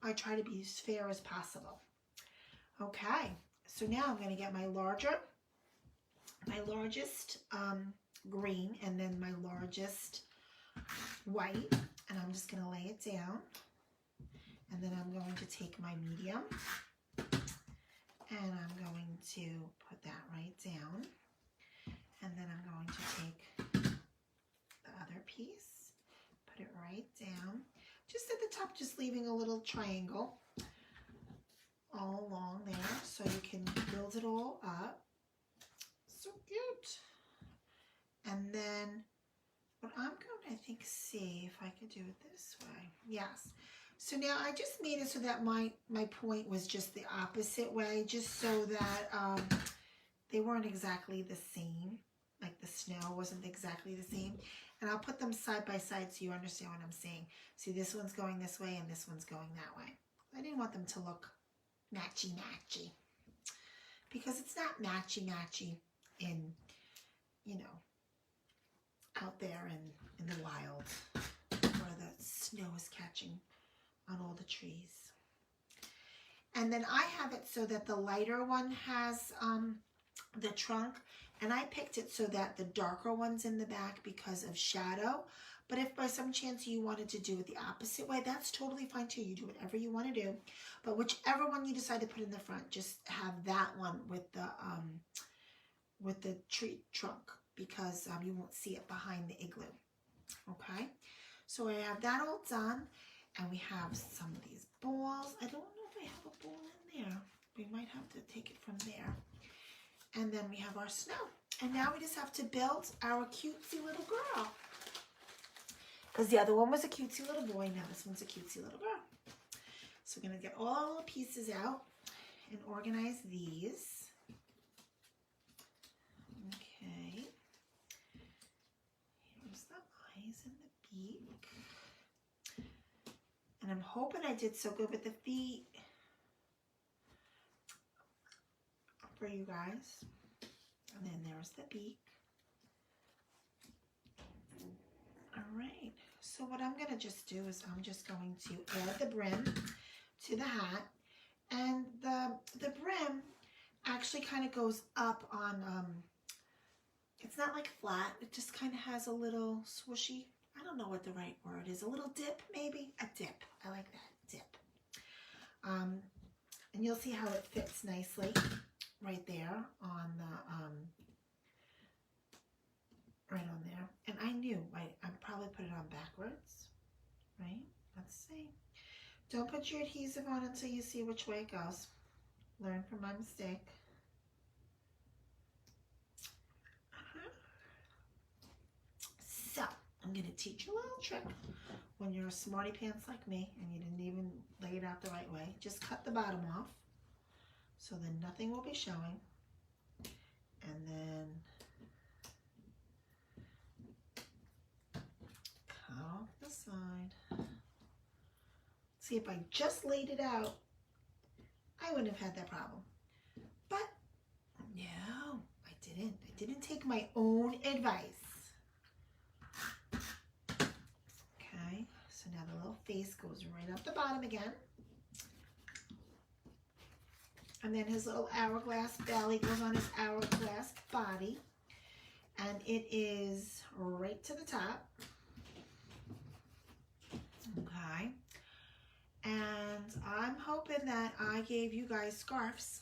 S1: I try to be as fair as possible. Okay, so now I'm going to get my largest green and then my largest white, and I'm just going to lay it down. And then I'm going to take my medium and I'm going to put that right down. And then I'm going to take the other piece, put it right down. Just at the top, just leaving a little triangle all along there so you can build it all up. So cute. And then what I'm going to see if I could do it this way. Yes. So now I just made it so that my point was just the opposite way, just so that they weren't exactly the same. like the snow wasn't exactly the same. And I'll put them side by side so you understand what I'm saying. See, this one's going this way and this one's going that way. I didn't want them to look matchy-matchy, because it's not matchy-matchy in, you know, out there in the wild where the snow is catching on all the trees. And then I have it so that the lighter one has the trunk, and I picked it so that the darker one's in the back because of shadow. But if by some chance you wanted to do it the opposite way, that's totally fine too. You do whatever you want to do. But whichever one you decide to put in the front, just have that one with the tree trunk, because you won't see it behind the igloo. Okay, so I have that all done, and we have some of these balls. I don't know if I have a ball in there. We might have to take it from there. And then we have our snow. And now we just have to build our cutesy little girl. Because the other one was a cutesy little boy, now this one's a cutesy little girl. So we're going to get all the pieces out and organize these. Okay. Here's the eyes and the beak. And I'm hoping I did so good with the feet for you guys. And then there's the beak. All right, so what I'm gonna just do is I'm just going to add the brim to the hat, and the brim actually kind of goes up on, it's not like flat, it just kind of has a little swooshy, I don't know what the right word is, a little dip maybe, a dip, I like that, dip. And you'll see how it fits nicely right there on the, right on there. And I knew, I probably put it on backwards, right? Let's see. Don't put your adhesive on until you see which way it goes. Learn from my mistake. So, I'm going to teach you a little trick. When you're a smarty pants like me and you didn't even lay it out the right way, just cut the bottom off so then nothing will be showing. And then off the side. See, if I just laid it out, I wouldn't have had that problem. But no, I didn't. I didn't take my own advice. Okay, so now the little face goes right up the bottom again. And then his little hourglass belly goes on his hourglass body. And it is right to the top. Okay, and I'm hoping that I gave you guys scarves,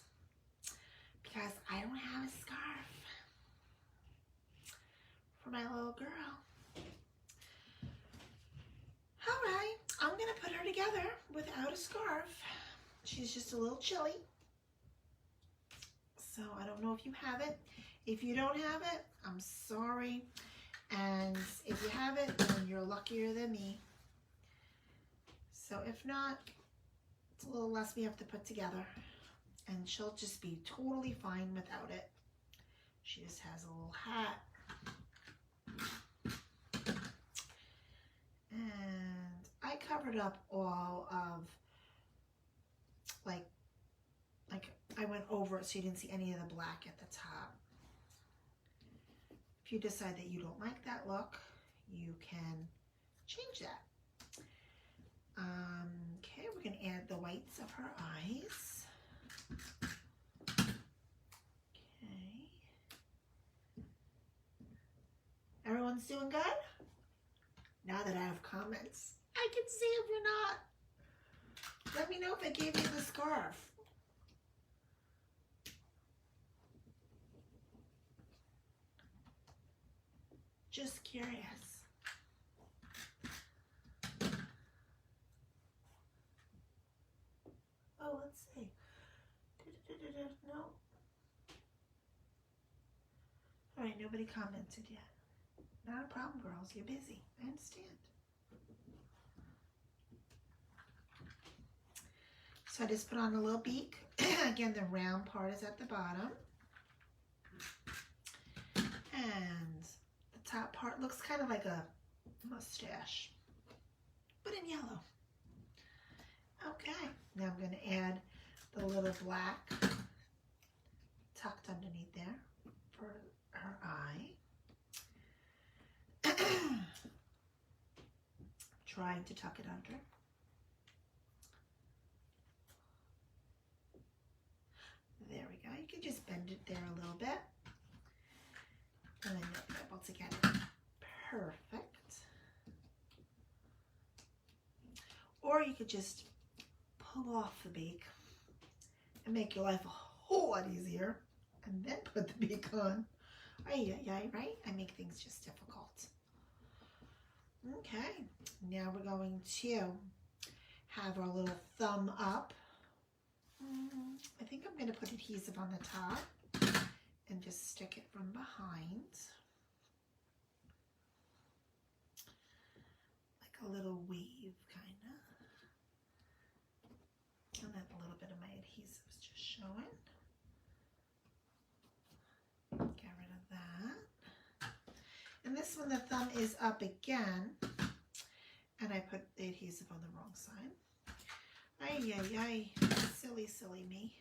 S1: because I don't have a scarf for my little girl. All right, I'm gonna put her together without a scarf. She's just a little chilly, so I don't know if you have it. If you don't have it, I'm sorry, and if you have it, then you're luckier than me. So if not, it's a little less we have to put together, and she'll just be totally fine without it. She just has a little hat. And I covered up all of, like I went over it so you didn't see any of the black at the top. If you decide that you don't like that look, you can change that. Okay, we're going to add the whites of her eyes. Okay. Everyone's doing good? Now that I have comments, I can see if you're not. Let me know if I gave you the scarf. Just curious. Oh, let's see. No. All right, nobody commented yet. Not a problem, girls. You're busy. I understand. So I just put on a little beak. Again, the round part is at the bottom. And the top part looks kind of like a mustache, but in yellow. Okay, now I'm going to add the little black tucked underneath there for her eye. Trying to tuck it under. There we go. You can just bend it there a little bit. And then you'll be able to get it perfect. Or you could just pull off the beak and make your life a whole lot easier and then put the beak on. Right? I make things just difficult. Okay, now we're going to have our little thumb up. I think I'm going to put adhesive on the top and just stick it from behind. Like a little wave, kind of. And then a little bit of my adhesive is just showing. Get rid of that. And this one, the thumb is up again. And I put the adhesive on the wrong side. Silly me.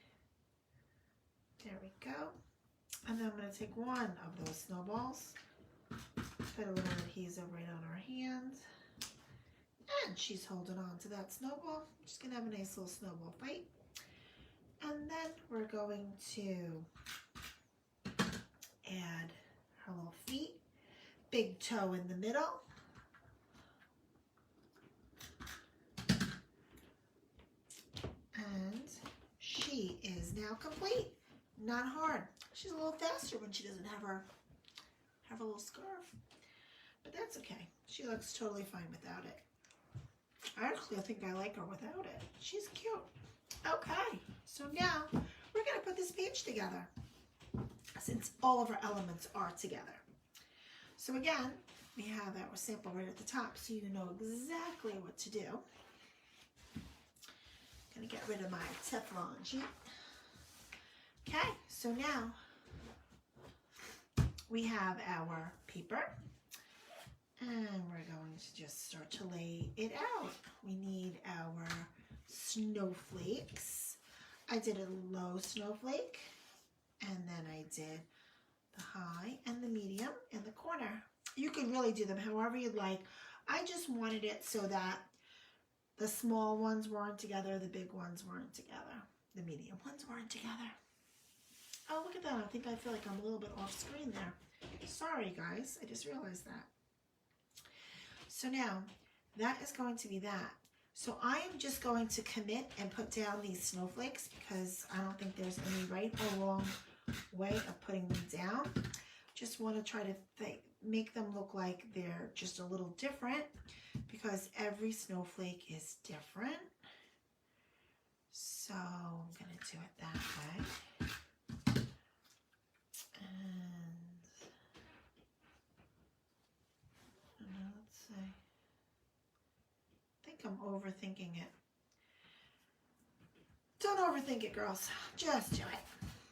S1: There we go. And then I'm going to take one of those snowballs, put a little adhesive right on her hand, and she's holding on to that snowball. Just going to have a nice little snowball fight. And then we're going to add her little feet, big toe in the middle. And she is now complete. Not hard. She's a little faster when she doesn't have a little scarf. But that's okay. She looks totally fine without it. Actually, I think I like her without it. She's cute. Okay, so now we're going to put this page together since all of our elements are together. So again, we have our sample right at the top so you know exactly what to do. Going to get rid of my Teflon sheet. Okay, so now we have our paper and we're going to just start to lay it out. We need our snowflakes. I did a low snowflake and then I did the high and the medium in the corner. You could really do them however you'd like. I just wanted it so that the small ones weren't together, the big ones weren't together, the medium ones weren't together. Oh, look at that. I feel like I'm a little bit off screen there. Sorry, guys. I just realized that. So now, that is going to be that. So I am just going to commit and put down these snowflakes because I don't think there's any right or wrong way of putting them down. Just want to try to make them look like they're just a little different because every snowflake is different. So I'm going to do it that way. And let's see. I think I'm overthinking it. Don't overthink it, girls. Just do it.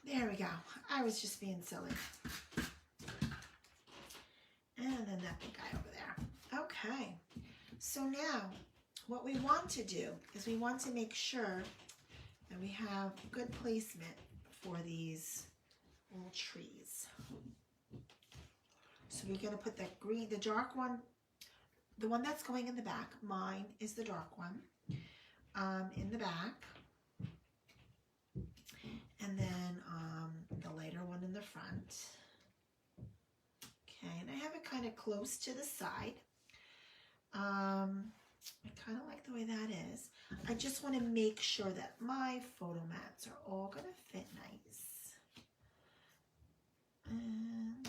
S1: There we go. I was just being silly. And then that big guy over there. Okay. So now what we want to do is we want to make sure that we have good placement for these little trees. So we're going to put that green, the dark one, the one that's going in the back. Mine is the dark one in the back. And then the lighter one in the front. Okay, and I have it kind of close to the side. I kind of like the way that is. I just want to make sure that my photo mats are all going to fit nice. And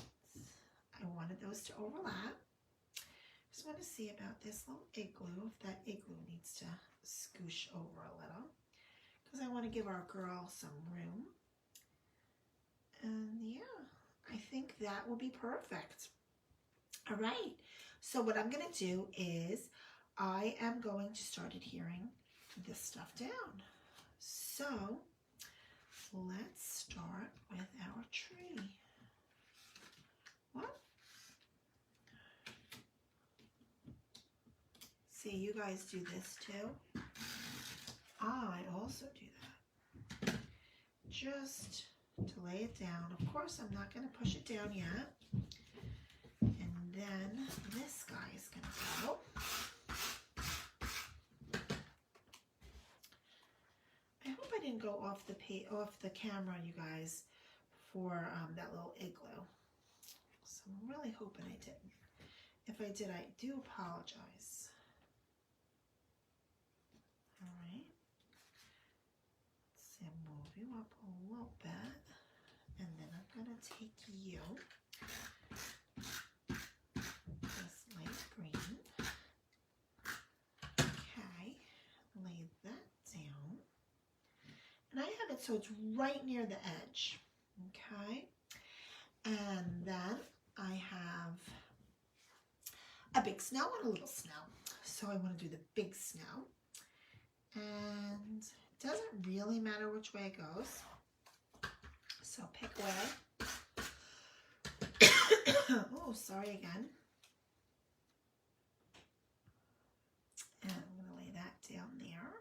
S1: I wanted those to overlap. Just want to see about this little igloo, if that igloo needs to scoosh over a little. Because I want to give our girl some room. And yeah, I think that will be perfect. All right. So what I'm going to do is I am going to start adhering this stuff down. So let's start with our tree. Whoa, see, you guys do this too. I also do that. Just to lay it down. Of course, I'm not going to push it down yet. And then this guy is going to go. I hope I didn't go off the camera, you guys, for that little igloo. So I'm really hoping I didn't. If I did, I do apologize. All right. Let's see, move you up a little bit. And then I'm going to take you, this light green. Okay. Lay that down. And I have it so it's right near the edge. Okay. And then I have a big snow and a little snow. So I want to do the big snow. And it doesn't really matter which way it goes. So pick away. Oh, sorry again. And I'm going to lay that down there.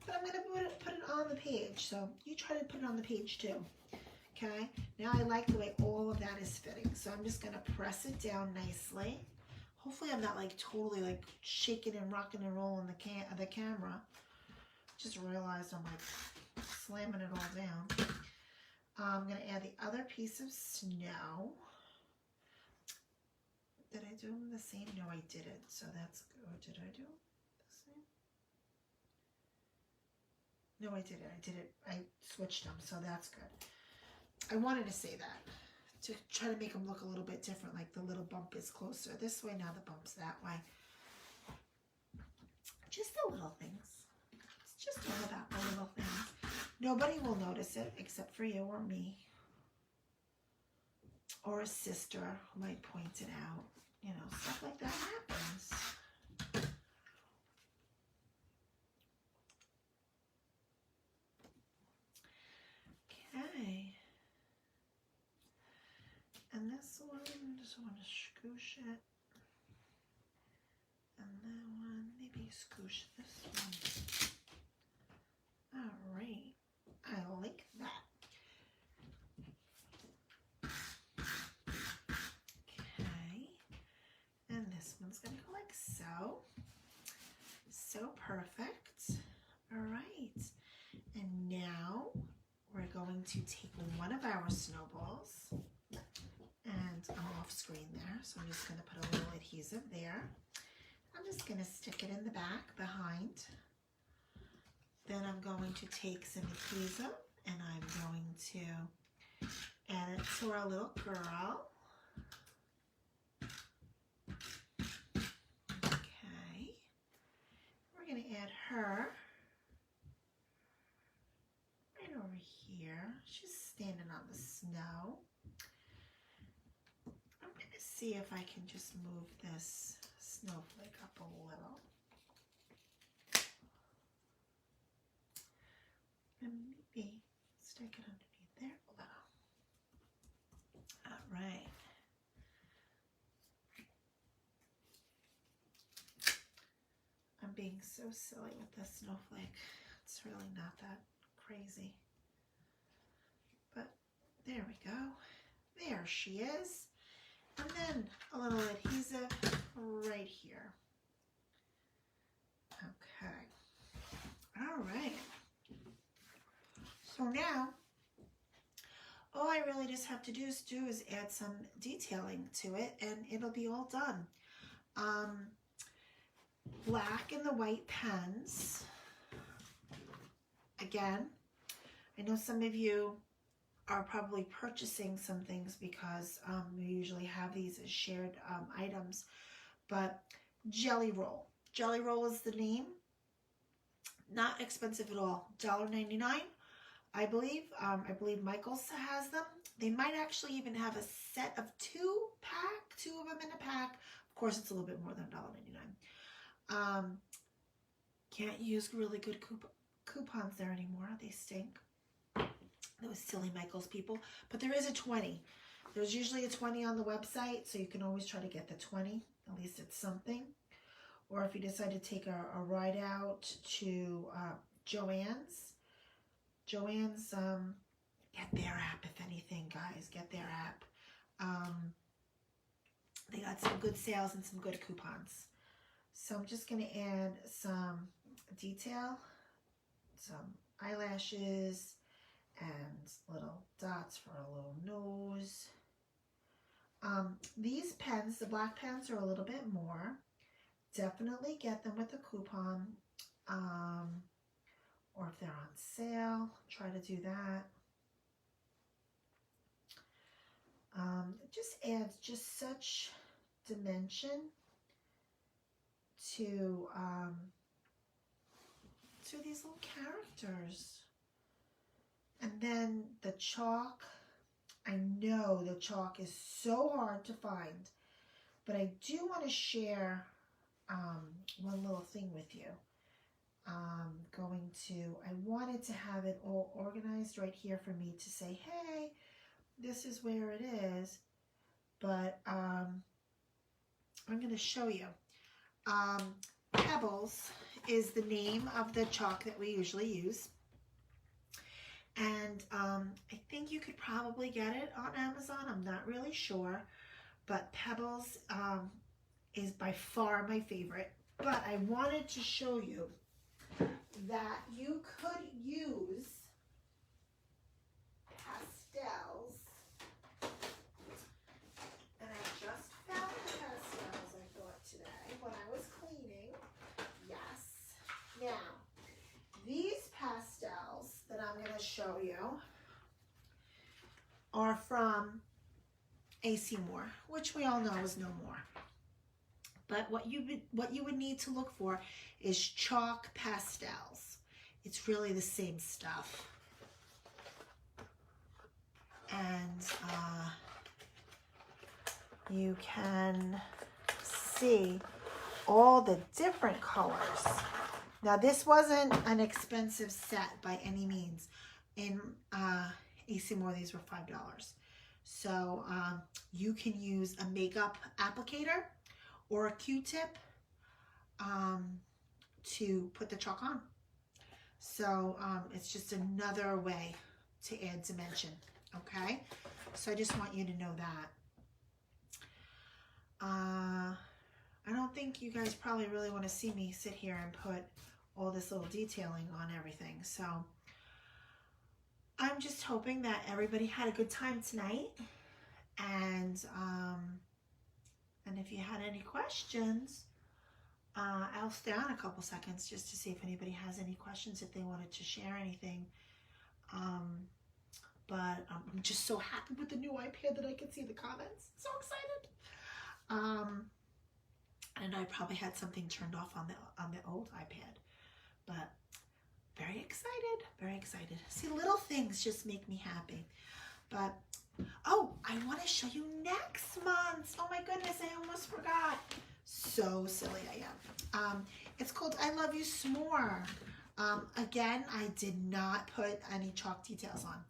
S1: But I'm going to put it on the page. So you try to put it on the page too. Okay. Now I like the way all of that is fitting. So I'm just going to press it down nicely. Hopefully I'm not like totally like shaking and rocking and rolling the camera. Just realized I'm like slamming it all down. I'm going to add the other piece of snow. Did I do them the same? No, I didn't. So that's good. Did I do the same? No, I didn't. I switched them. So that's good. I wanted to say that to try to make them look a little bit different. Like the little bump is closer this way. Now the bump's that way. Just the little things. It's just all about the little things. Nobody will notice it except for you or me. Or a sister who might point it out. You know, stuff like that happens. Okay. And this one, just want to scoosh it. And that one, maybe scoosh this one. All right. I like that. Okay. And this one's going to go like so. So perfect. All right. And now we're going to take one of our snowballs. And I'm off screen there, so I'm just going to put a little adhesive there. I'm just going to stick it in the back behind. Then I'm going to take some adhesive and I'm going to add it to our little girl. Okay. We're going to add her right over here. She's standing on the snow. I'm going to see if I can just move this snowflake up a little. And maybe stick it underneath there a little. All right. I'm being so silly with this snowflake. It's really not that crazy. But there we go. There she is. And then a little adhesive right here. Okay. All right. So now, all I really just have to do is add some detailing to it, and it'll be all done. Black and the white pens. Again, I know some of you are probably purchasing some things because we usually have these as shared items, but Jelly Roll. Jelly Roll is the name. Not expensive at all. $1.99. I believe Michael's has them. They might actually even have a set of two of them in a pack. Of course, it's a little bit more than $1.99. Can't use really good coupons there anymore. They stink. Those silly Michael's people. But there is a 20. There's usually a 20 on the website, so you can always try to get the 20. At least it's something. or if you decide to take a ride out to Joann's, get their app, if anything, guys, get their app. They got some good sales and some good coupons. So I'm just going to add some detail, some eyelashes, and little dots for a little nose. These pens, the black pens, are a little bit more. Definitely get them with a coupon, or if they're on sale, try to do that. It just adds just such dimension to these little characters. And then the chalk. I know the chalk is so hard to find, but I do want to share one little thing with you. I wanted to have it all organized right here for me to say, hey, this is where it is, but I'm going to show you. Pebbles is the name of the chalk that we usually use. And I think you could probably get it on Amazon. I'm not really sure. But Pebbles is by far my favorite. But I wanted to show you that you could use Pastels. And I just found the Pastels, I thought, today when I was cleaning. Yes. Now, these Pastels that I'm going to show you are from AC Moore, which we all know is no more. But what you would need to look for is chalk pastels. It's really the same stuff. And you can see all the different colors. Now, this wasn't an expensive set by any means. In AC Moore, these were $5. So you can use a makeup applicator or a Q-tip to put the chalk on. So it's just another way to add dimension, okay? So I just want you to know that. I don't think you guys probably really want to see me sit here and put all this little detailing on everything. So I'm just hoping that everybody had a good time tonight. And if you had any questions, I'll stay on a couple seconds just to see if anybody has any questions, if they wanted to share anything. But I'm just so happy with the new iPad that I can see the comments. So excited. And I probably had something turned off on the old iPad, but very excited, very excited. See, little things just make me happy. But oh, I want to show you next month. Oh my goodness, I almost forgot. So silly I am. It's called I Love You S'more. Again, I did not put any chalk details on.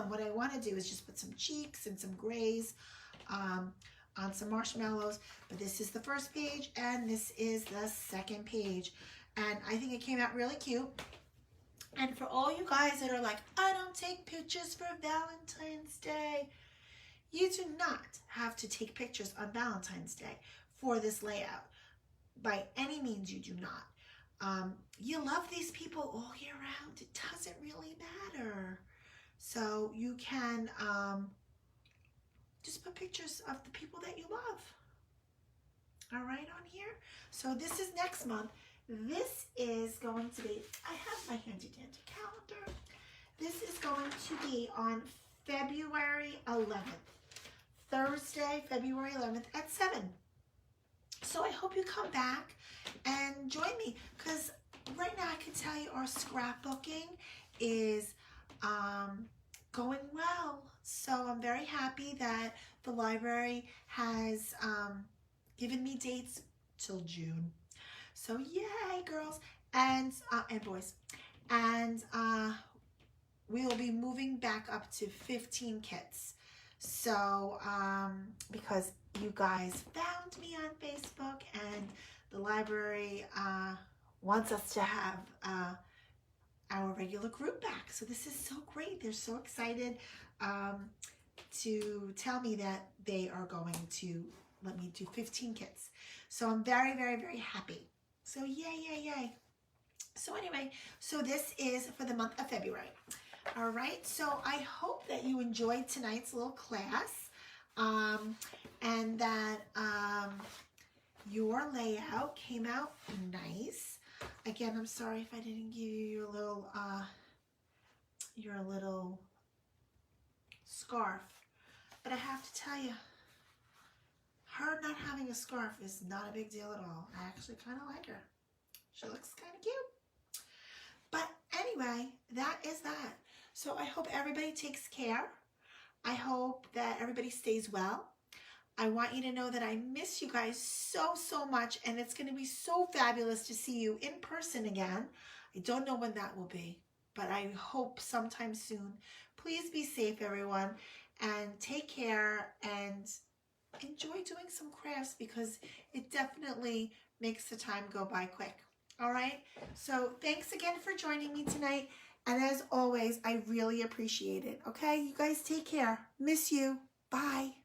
S1: What I want to do is just put some cheeks and some grays on some marshmallows. But this is the first page and this is the second page. And I think it came out really cute. And for all you guys that are like, I don't take pictures for Valentine's Day, you do not have to take pictures on Valentine's Day for this layout. By any means, you do not. You love these people all year round. It doesn't really matter. So you can just put pictures of the people that you love. All right, on here. So this is next month. This is going to be, I have my handy dandy calendar. This is going to be on February 11th. Thursday, February 11th at 7. So I hope you come back and join me, because right now I can tell you our scrapbooking is going well. So I'm very happy that the library has given me dates till June. So yay, girls and boys. And we will be moving back up to 15 kits. So because you guys found me on Facebook and the library wants us to have our regular group back. So this is so great. They're so excited to tell me that they are going to let me do 15 kits. So I'm very, very, very happy. So yay, yay, yay. So anyway, so this is for the month of February. All right, so I hope that you enjoyed tonight's little class and that your layout came out nice. Again, I'm sorry if I didn't give you your little scarf, but I have to tell you, her not having a scarf is not a big deal at all. I actually kind of like her. She looks kind of cute. But anyway, that is that. So I hope everybody takes care. I hope that everybody stays well. I want you to know that I miss you guys so, so much, and it's going to be so fabulous to see you in person again. I don't know when that will be, but I hope sometime soon. Please be safe, everyone, and take care and enjoy doing some crafts because it definitely makes the time go by quick. All right? So thanks again for joining me tonight, and as always, I really appreciate it. Okay? You guys take care. Miss you. Bye.